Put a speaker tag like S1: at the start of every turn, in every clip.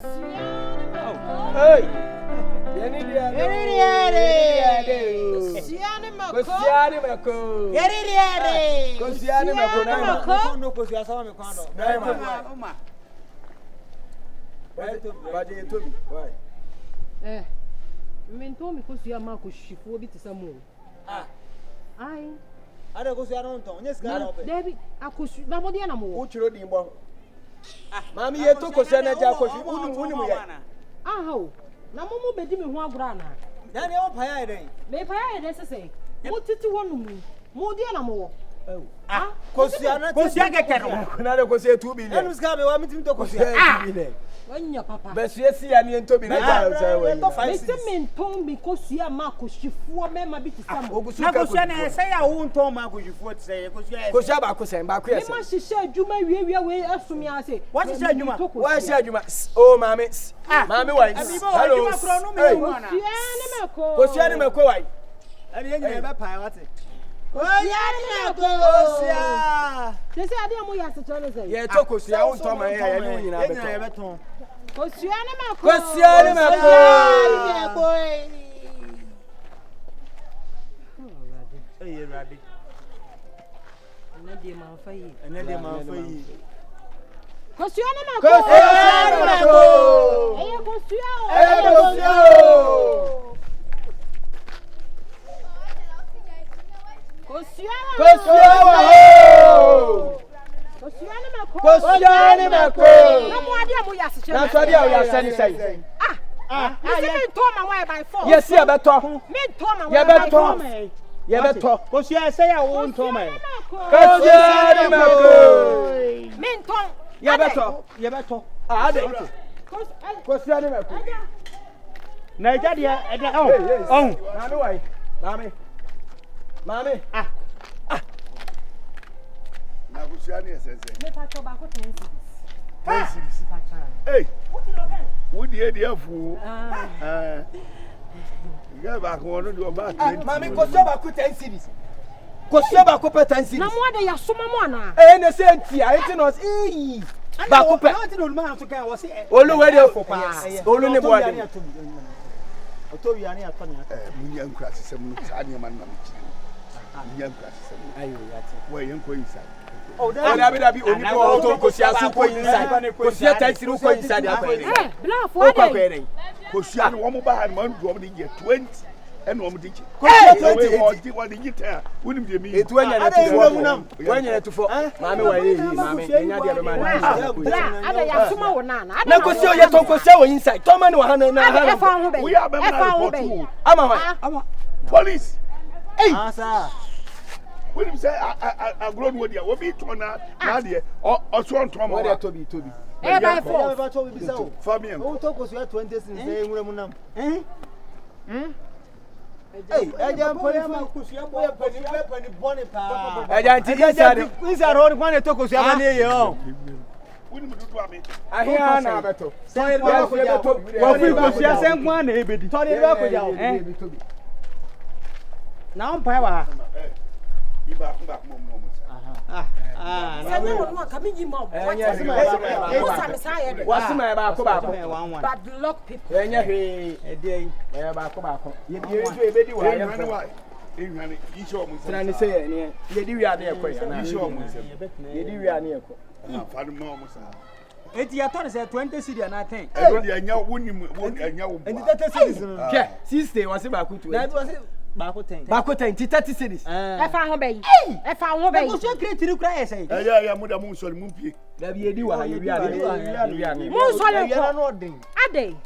S1: Hey! Mami yeto kosiana ja kofi unu ye.
S2: Aho. Na momo bedi me ho agura na.
S3: Na ne wo paya eden.
S2: Me paya eden sese. Mo titi wonu mu. Mo di na mo wo.
S3: Ah, kosiana keke no.
S1: Na de kosi 2 billion.
S3: Enu ska me wa mitim to kosiana.
S1: 2 billion.
S2: Wanya papa.
S1: Besu esi ya ne ntobi na ja say we.
S2: Me se me nton bi kosia ma koshifuo me ma bi ti sam.
S3: Na kosiana say ya wo nton ma koshifuo ti say kosiana.
S1: Kosia ba kosen ba ko yesa.
S2: Me ma hihye adwuma wiewia we asumi ase.
S3: Wa hihye adwuma.
S1: Wa hihye adwuma. Oh mami. Mami wai. Hello. Kosia ne meko wai.
S3: Ani enye be pa wate.
S2: Kosia. Sese ade amu ya se chole say.
S1: Ye to kosia won to ma ye ni nyina be to.
S3: Enye be ton.
S2: Kosia ne meko.
S1: Kosia ne meko.
S3: Eye rabi.
S2: Enade ma fa yi.
S3: Enade ma fa yi.
S2: Kosia ne meko.
S1: Kosia ne meko.
S2: Eye kosia o.
S1: Eye kosia. Kosia wa ho. Kosia ne meko.
S2: Na mo ade amu ya se chole.
S1: Na so ade a ya se ni say.
S2: Me to ma why by force.
S1: Yes, ya beto.
S2: Me to ma why by force.
S1: Ye beto.
S3: Kosia say ya wo nton ma.
S1: Kosia ne meko.
S2: Me nton.
S1: Ye beto.
S3: Ye beto.
S1: Ade. Kosia ne meko.
S3: Na ija dia e dia oh.
S1: Mami wai. Mami.
S4: Na kusia ni esense.
S2: Me pa to ba ko 10
S4: series. Hey. What the idea fu? Ya ba ko no do ba 20.
S1: Mami kosia ba ko 10 series. Kosia ba ko 10 series.
S2: Na mo ade ya soma mo ana.
S1: Na se ntia, enti no eh. Ba ko pe.
S3: Na ti no ma so kan wo se.
S1: Olu we dey for pa. Olu ne bo ade.
S3: Otowi ani atoni aka.
S4: Munya nkura sesem no sa ne man na mchi. Munya nkura sesem.
S1: Ayo yati.
S4: Wa yen ko inside.
S1: Oh, Dabi oni ko to kosia su ko inside. Kosia taxi ko inside akwa.
S2: Bla for
S1: ade.
S4: Kosia no wo mo ba ha man do mo de 20 and wo mo de.
S1: Kosia 20
S4: wo de gita wonim de mi.
S1: Etu anya na tu fo. Wanya na tu fo. Mami wa ye mami. Enya de be mami.
S2: Bla ade ya soma wo na.
S1: Na kosia ye to kosia wo inside. To man wa ha na ha.
S2: Efa ho be.
S4: We are be na report.
S1: Ama wa.
S4: Ama. Police.
S1: Hey.
S3: Asa.
S4: When you say I grown with you, what be to na de or so on trauma.
S1: What to be.
S2: Eh by force.
S3: Ba to bi so.
S4: Fabian.
S3: O to ko so 20 sin say nwura mu nam. Hey, eja mponi ma kusia boy pani boni pa.
S1: Eja nti inside.
S3: Inside ro ni to ko so ama ne ye o.
S4: Woni mu dudu ame.
S1: Ahia na beto.
S3: Say ba ko ja. Wa fi ko sia se nko na ebedi. To de ba ko ja o. Na on pa wa.
S4: Iba mo.
S2: Say no no ka mi yimo.
S1: Wasima ba ko ba ko.
S2: Bad luck people.
S1: Enya he ede ba ko. Ye do ebedi wa ya fa.
S4: Ehwane isho mu se.
S1: Tana say ne ye di wi ade ekọ ya na.
S4: Isho mu se.
S1: Ye di wi ane ekọ.
S4: Fa no mo sa.
S3: Eti ya to say 20 cedi na 10.
S4: E di anya wonim anya wo.
S3: Enti 30 cedis no.
S1: Ke, 60 wasi ba ko 20.
S3: Na bi wasi ba ko 10.
S1: Ba ko 10 30 cedis.
S2: E fa ho be yi. E fa ho be yi.
S3: Ko so kretiri kura ye say.
S4: Ya mu da mu so mu pie.
S1: Da bi ye di wa ye wi ane.
S2: Mo so le
S3: Ya
S2: ko.
S3: no odin.
S2: Ade.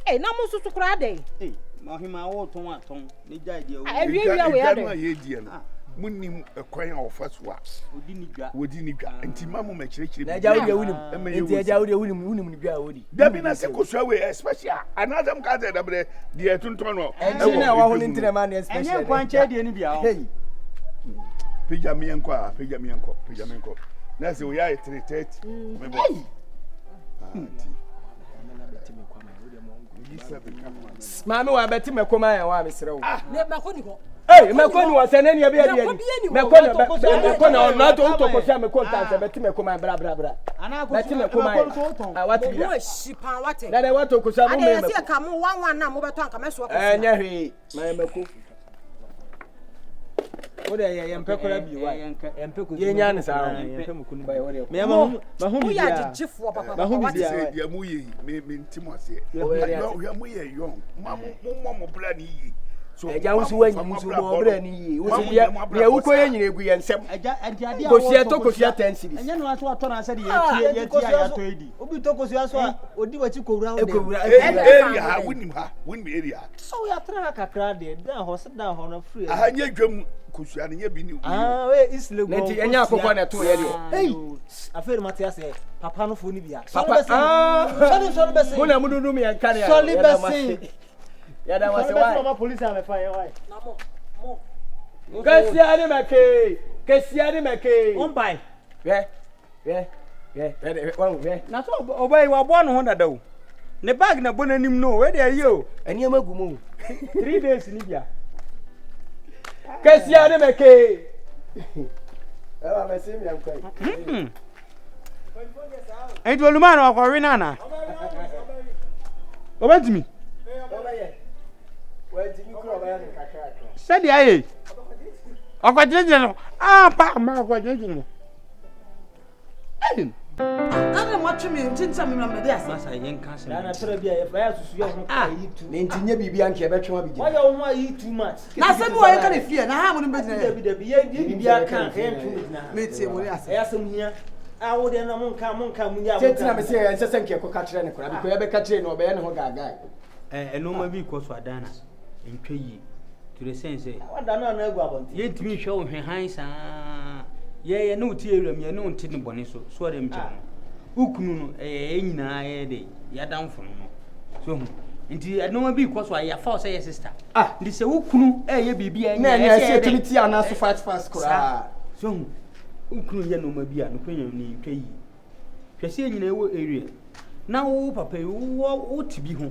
S2: Eh na mo susu kura ade.
S3: Eh, ma hima wo ton aton. Ni jai dia wo.
S2: Ewia we ade.
S4: Ma ye die no. Munim ekwan a ofaswa. Odi ni dwa. Nti mamu ma kirekire.
S1: Na ja wo de wunim. Nti ja wo de wunim ni dwa wo di.
S4: Da bi na se kosua we especially. Anadam ka de dabre de tunton no.
S1: Enji na wa ho ni ntina ma na especially.
S3: Enye kwanche de ni bia o.
S1: Hey.
S4: Pija mi enko. Na se we ya 330. Me bo.
S1: Mami wa beti mekoma ya wa mesere wo.
S2: Ne ba ko ni ko.
S1: Hey, me ko ni wo se na ne be ade ani. Me ko na na to utokosia me ko ntanse beti me ko man bra. Beti me ko man. What be that?
S2: Shipan what?
S1: Dada what utokosia mo me.
S2: Ade se ka mo 11 na mo beto anka me so ko.
S1: Nya hwe, me ko. Wo de ye mpekora bi wa. Ye nya ne sa. Mpekunu wo de. Me ma hu bi ya.
S2: Ya jifo papa.
S4: Ma hu bi ya. Ya mu ye me ntimo ase. Ya mu ye young. Mo bla ni yi.
S1: So eja wusu wanyi musu mo bra ni yi. Wusu bia bia ukoye nyina egu ye nsem.
S3: Eja ade a
S1: kosia to kosia 10 series.
S3: Enye no ato ato na ase de ye tia ya to edi. Obi to kosia so a odi wachi kowura wo de.
S4: Area wunim area.
S3: So ya tra kakra de dan ho se dan ho na free.
S4: Aha nye dwam kosia ne bi ni.
S3: We isle go.
S1: Nti enya akokọ na to ye de.
S3: Hey, afere mate ase papa no fo ni bia.
S1: Papa
S3: Sorry bese.
S1: Mo na mu dunu me yankare ya.
S3: Sorry bese.
S1: Ya da wase why.
S3: Mama police ame fa ye why.
S2: Na mo.
S1: Kesia ni meke.
S3: On buy.
S1: We.
S5: Na so obai wa bo no ho dada o. Ne bag na bonanim no, we dey yo.
S1: Eni amagumo.
S5: 3 days ni bia.
S1: Kesia ni meke. Ewa me sim yan kwai.
S5: Enti oluma na akwa we nana. Obetimi. Sadi aye. Akwajeje no. Pa ma akwajeje no.
S2: Ana mo twemi ntinta me na me dey ase.
S5: Masa yen kan se.
S3: Na tra bia ye fa ya susu ye ho ka yi tu.
S1: Ne ntinye bibia nke betwe bi.
S3: Why you want yi too much?
S2: Na se bi wo ye ka de fie na ha mo no be dina.
S3: Dabi ye bibia kan ka ye tu dina.
S2: Me tie mo dey ase.
S3: Ya sem hia. A wo de na mon ka mu nya.
S1: Tetina me se ye nse nke ko ka kire ne kora bi ko ye be ka kire ne obe ye ne ho gaga.
S5: Enoma bi ko so adana. Ntwe yi. To the sense
S3: Wadana na egu abonti.
S5: Ye ntimi hwe wo hwe han saa. Ye no tie ewram ye no nti ne bone so dem je no. Ukunu no nyina ye de ya danfo no. So nti enoma bi ko so ya fa say sister. Ndi se ukunu ye bibia
S1: na na se timiti ana so fight fast kora.
S5: So ukunu ye no ma bi a no kwanya ni ntwa yi. Hwese nyina ewo area. Na wo papa wo tibi ho.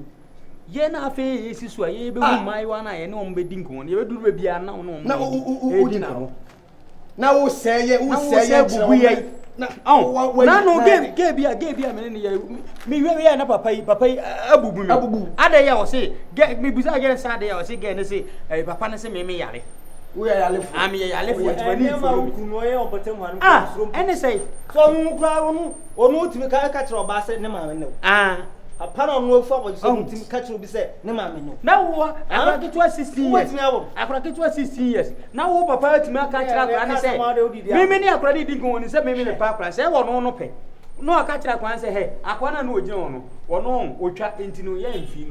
S5: Ye na afa esi so ye be hu mai wa na ye na ombe di nko ye be duru be bia na no
S1: na u di na ho na wo seye bubu ye
S5: na na no ge bia me ne ye mi we na papa yi abubu mi ada ya o se ge mi buza ge sa ada ya o se ge ne se papa ne se me yare
S1: we ya yale fu
S5: am ye yale fu tibani
S3: fu kunu ye obotem hanu
S5: so ene say
S3: so mu kra onu timi ka kire oba se ne ma ne apana no fa wo so timi ka kire obi se ne ma me no
S5: na wo akora ke 16 years akora ke 16 years na wo papa timi aka kire akora ne se mimi ni akora di nko ni se mimi ne pa akora se wo no pe no aka kire akora se he akora na no ogina wo no otwa enti no ye mfi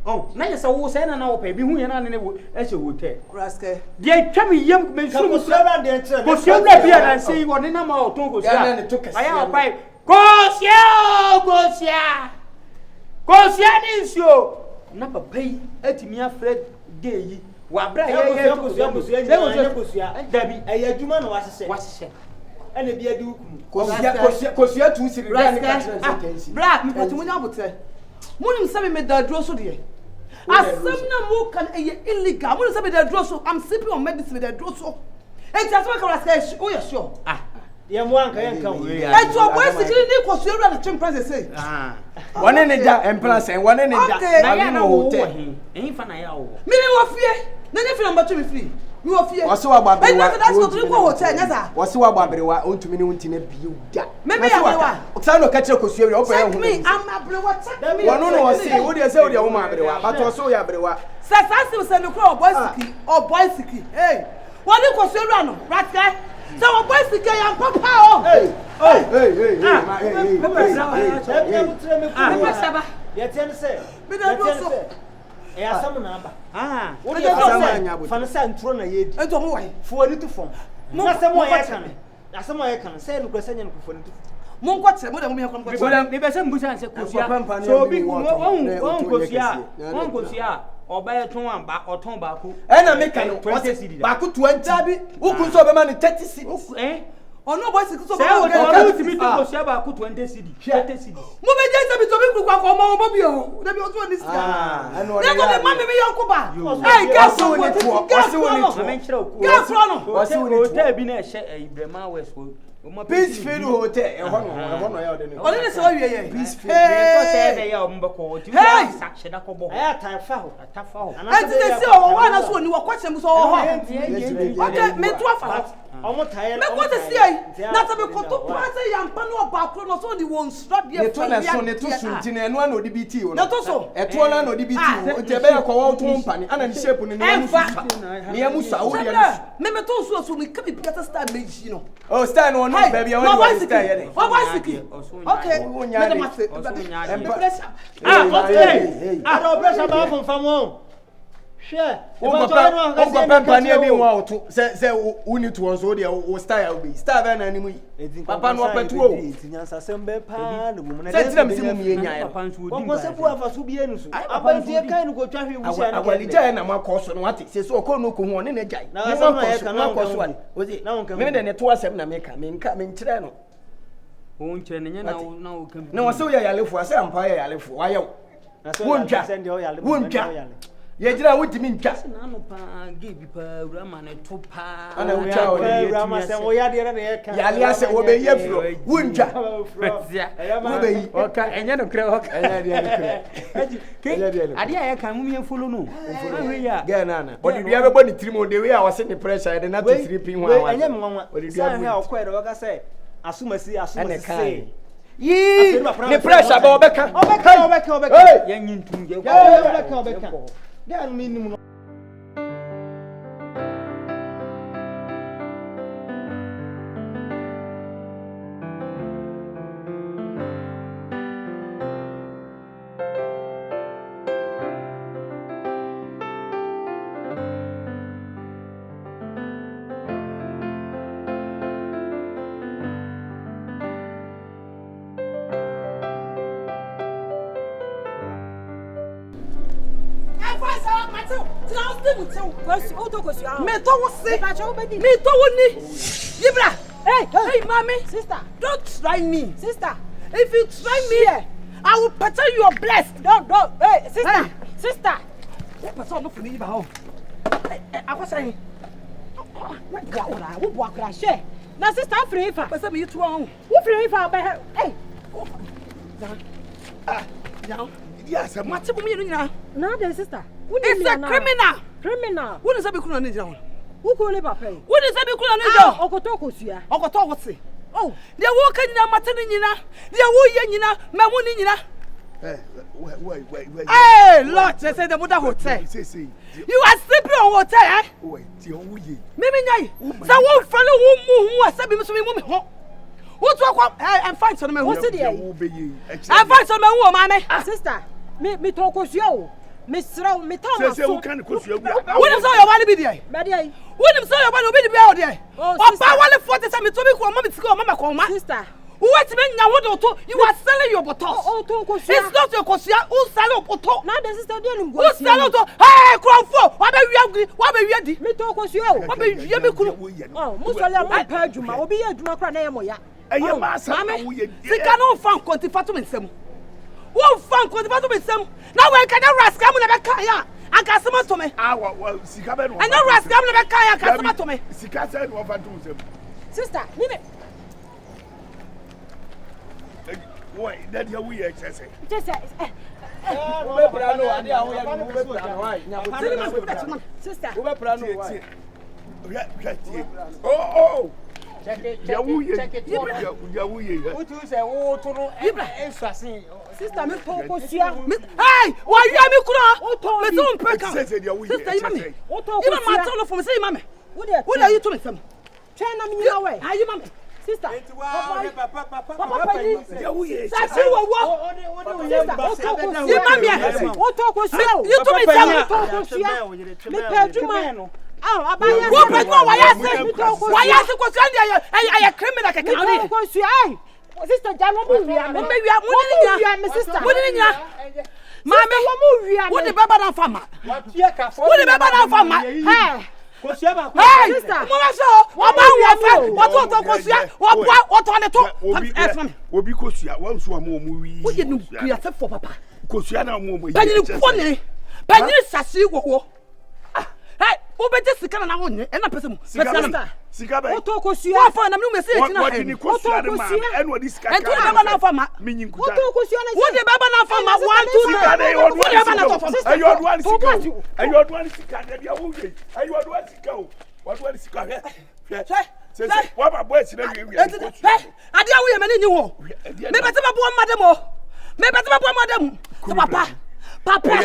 S5: no na ye se wo se na wo pe bi hu ye na ne wo e se hotel
S2: Raske
S5: de twa mi yem me su
S3: ko sura de entre
S5: ko sura bia na se wo ne na ma o ton ko sura aya o pai Kosia ni nsuo na papa yi atimi afred gay yi wa bra ye
S3: kosia dabi ayaduma na wasese ene bia di hukum
S1: kosia tu siri bra ni ka tire se tensi
S2: bra mi pati munya bote munim se me da duro so de asem na mu kan illegal munim se me da duro so I'm sipping on medicine me da duro so enti asem ka raske o ye sure
S3: ye mo anka ye nka we
S2: enti o boy sikiri ni kosia ru na chimpanzee say
S1: one ne da empress one ne da
S5: na ya na wo ehin fa na ya wo
S2: mi ni wo fie na ne fie mbacho mi free mi wo fie
S1: wose wa gbabere wa
S2: that's what we go hotel nyaza
S1: wose wa gbabere wa ontumi ni wonti na biu da
S2: me be ya wa
S1: oksa no ka kire kosia wi obo ya hu
S2: me am abere wa check me
S1: wono no wose wo de se wo de wo ma abere wa but wose wo ya abere wa
S2: sasa se me kro boy siki hey woni kosia ru ano right guy so o boy siki ya papa o
S1: hey
S3: ye tiene se
S2: me da so
S3: e asam na aba
S2: wo de so
S3: fa na sa ntro na ye di
S2: ento mo wai
S3: fo ani tu fom na se mo ye kan asam ye kan se no ko se nya no fo ani tu
S2: mo nko tse mo da mo me ko
S5: me be se mbusa se kosia so bi won kosia oba ye ton amba oton ba ko
S1: na me kan ba ko 20 bi ukun so be ma ni 30 cities
S2: no boy six so
S5: say what you to be to go share ba ku 20 cedi 30 cedi
S2: mo be je se bi to bi ku kwa ko mo bi o na bi o to ni sika na ko be ma me yo ko ba eh ga so ni to ga so no
S5: hotel bi na ehye Ibrahima West
S1: Peace Field Hotel e hono ya odeni
S2: o ni se o wie ye
S1: Peace Field
S5: so say dey ya o mbeko ti wa sache da ko bo
S3: atafa ho
S2: anti dey se o wa na so ni wo kwache mu so ho okay me to afa
S3: omo taye
S2: me ko te see ai na ta be ko to prase yampa no ba kro no so ni won strap dey
S1: for ya ne to sunti na eno na odibiti o
S2: na to so
S1: eto na odibiti o te be ya ko wo to mpani ana ni shape ni ni amusa wo dia
S2: me to so mi ka bi pika star meji no
S1: oh star no no baby I want to star here
S2: o ba siki okay me da mate
S3: do pressure ba fun famo share
S1: o go papa ni bi won auto se uni to so dia o star ya obi star ba na ni mu papa no apetu o
S3: nyansa sembe pa no mu na
S1: se tira msi mu yenya ya
S5: papa nso
S3: o se bu afa so bie nu so abanti e kan no ko twa hwe wusi an
S1: awali jai na makoso no wate se so ko no ko hu ne jai
S3: na so na ye kan na
S1: makoso wale ozi me de ne to asem na me ka me nkire no
S5: o nkire ne nya na o kan
S1: na wo se wo ya yalefo ase ampa ya yalefo wayew wontwa ye jira wutimi ntwa
S5: na no pa gebi pa urama ne to pa
S1: ana utwa o
S3: urama se wo ya de na ye kan
S1: yale ase wo be ye fro wontwa wo be yi
S5: oka enye no kre oka
S1: enye de ne
S5: ade ya kan mu me follow no ahwe ya
S1: ge na na odi dua be boni trim o de we a wase ne pressure de na to 3 pin ho awa
S3: enye mwanwa odi dua he o ko e de waka se asumasi se
S1: yi ne pressure ba obeka
S5: ya nyintum ge
S3: obeka ya minimum
S2: me to wo ni Yibra hey mommy sister don't try me sister if you try me I will pattern your blessed don't hey sister what person no for me ba ho akwasai
S6: wo bo akra she na sister free fa
S2: person me to ho
S6: wo free fa ba hey
S2: yes what you mean nyina
S6: na the sister
S2: it's a criminal who is a bikuna ni jawo
S6: who ko le papa
S2: who is a bikuna ni jawo
S6: okoto kosua
S2: okoto wote oh de wo ka nyina matene nyina de wo ye nyina mamu ni nyina
S4: wait
S2: hey Lord say the mother hotel you are sleeping on hotel eh
S4: wait ti on wuye
S2: mimi nyai say wo fele wo mu asabi mi so mi mu me ho wo to akwa I'm fine so me ho I'm fine so me ho ma me
S6: sister me to kosua o me sraw me ta ma so
S4: wo kan kosua bia
S2: wo so your body be there
S6: be there
S2: wo so your body obi be there o ba wale 40 say me to be ko ma me tiko ma ko ma
S6: sister
S2: what me nya wo do to you are selling your bottles
S6: oh to kosua
S2: it's not your kosua who sell your bottle
S6: na the sister dey no go
S2: who sell to hey crowfo wa be wi di
S6: me to kosua o
S2: wa be wi me kunu
S6: oh mo so le mo pa adwuma obi ye adwuma kra na ye mo ya
S4: eye ma sa na wo ye
S2: sika no fan quantify me nsem wo fan quantify me nsem na we ka na rascal mo na be kan ya aka sema to me
S4: wa sika be no
S2: and na rascal mo na be kan ya aka sema to me
S4: sika say no fan to nsem
S6: sister ni me
S4: why that you we excess
S6: just
S1: we brano ade a ho ya no we brano ai nya ko
S6: sister
S1: we brano why
S4: oh
S5: check it
S4: ya wuye
S5: what you say wo to no e swasin
S6: sister me to kosua
S2: hey wa ya me kura me so mpeka
S4: say ya wuye
S2: sister you mama
S6: wo to
S2: you ma
S6: kosua
S2: tell for me say mama
S6: wo dey
S2: what are you to me fam
S6: try na me nyina we
S2: are you mama
S6: sister
S2: papa
S4: ya wuye
S2: say wo wo
S6: wo to kosua
S2: you to me fam
S6: to kosua me pa adwuma ah abaya
S2: wo pa no wa ya se kosua dia ay criminal keke
S6: to kosua ai sister jalo mo wia me me sister
S2: mo ni nya mama
S6: mo wia me
S2: wo de baba na fama
S5: what ye ka for
S2: wo de baba na fama
S6: hey
S3: Kosia ba ko.
S2: Hey, sister. Mo ba so. Wo ba wo fa. Wo to kosia. Wo boa wo to ne to.
S4: Obi kosia. Wo nso amu mu wi.
S2: Wo ye no kuya fe for papa.
S4: Kosia na amu mu.
S2: Panyi pone. Panyi sasi wo. Hey, wo be je sika na wo nye. E na pese mu.
S4: Sika ba.
S2: Wo to kosia. Wo fa na me me say tina.
S4: Wo di kosia na ma. E no di sika.
S2: E to baba na fa ma.
S4: Minyin
S2: kuta. Wo to kosia na. Wo de baba na fa ma 1 2
S4: sika na yo do baba na to fa. Ayo do an sika. Ayo do an sika na bia wo we. Ayo do an sika o. Wo do an sika he. Say what about boys na we.
S2: Ade awo ye mani nyi ho. Me bete babo madam o. Me bete babo madam. Papa.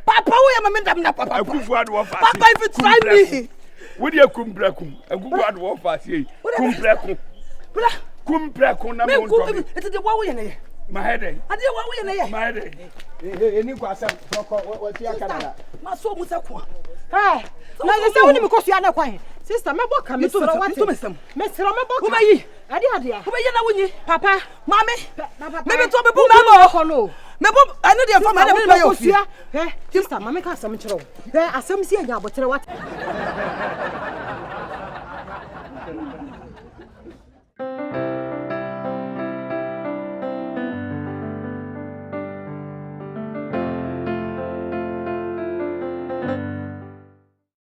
S2: Papa wo ye mami ndam na papa.
S4: Akufu ade wo fa.
S2: Papa if you try me.
S4: Wo de kumbrakum. Akufu ade wo fa se. Kumbrakum. Kumbrakum na mo ntobi.
S2: Ete de wo ye na ye.
S4: Ma head.
S2: Ade wo ye na ye.
S4: Ma head.
S1: Eni kwa sam wo ti akana.
S2: Ma so mu se ko.
S6: Eh. Na ye se woni me kosua na kwan. Sister me boka me soro wate. Me soro me boka.
S2: Wo bayi.
S6: Ade ade.
S2: Wo bayi na wonyi.
S6: Papa,
S2: mama. Me be to be bu
S6: mama no.
S2: Me bo ane de fa ma de me ba yo fie.
S6: Eh, sister, mama ka asam kire wo. Eh, asam si anya abotere wate.